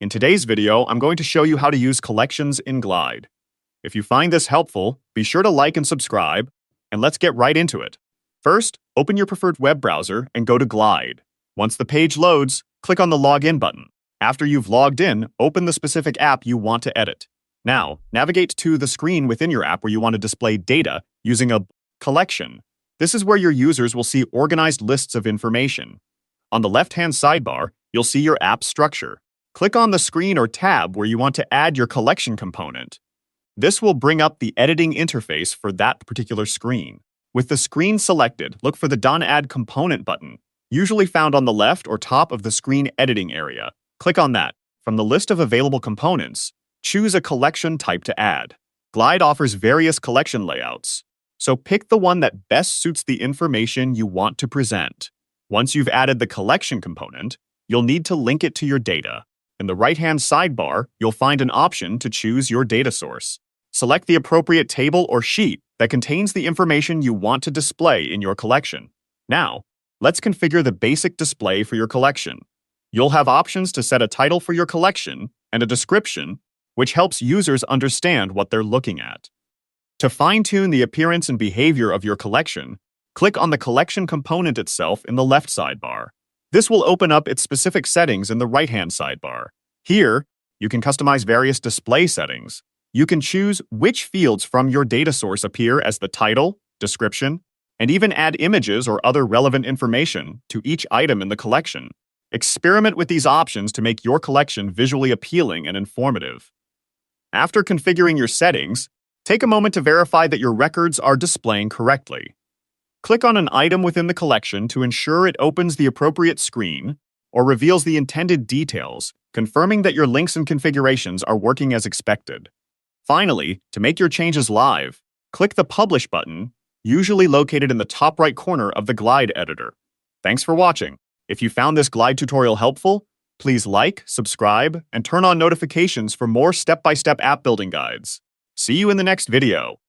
In today's video, I'm going to show you how to use collections in Glide. If you find this helpful, be sure to like and subscribe, and let's get right into it. First, open your preferred web browser and go to Glide. Once the page loads, click on the Login button. After you've logged in, open the specific app you want to edit. Now, navigate to the screen within your app where you want to display data using a collection. This is where your users will see organized lists of information. On the left-hand sidebar, you'll see your app structure. Click on the screen or tab where you want to add your collection component. This will bring up the editing interface for that particular screen. With the screen selected, look for the Done Add Component button, usually found on the left or top of the screen editing area. Click on that. From the list of available components, choose a collection type to add. Glide offers various collection layouts, so pick the one that best suits the information you want to present. Once you've added the collection component, you'll need to link it to your data. In the right-hand sidebar, you'll find an option to choose your data source. Select the appropriate table or sheet that contains the information you want to display in your collection. Now, let's configure the basic display for your collection. You'll have options to set a title for your collection and a description, which helps users understand what they're looking at. To fine-tune the appearance and behavior of your collection, click on the collection component itself in the left sidebar. This will open up its specific settings in the right-hand sidebar. Here, you can customize various display settings. You can choose which fields from your data source appear as the title, description, and even add images or other relevant information to each item in the collection. Experiment with these options to make your collection visually appealing and informative. After configuring your settings, take a moment to verify that your records are displaying correctly. Click on an item within the collection to ensure it opens the appropriate screen or reveals the intended details, confirming that your links and configurations are working as expected. Finally, to make your changes live, click the Publish button, usually located in the top right corner of the Glide editor. Thanks for watching. If you found this Glide tutorial helpful, please like, subscribe, and turn on notifications for more step-by-step app building guides. See you in the next video.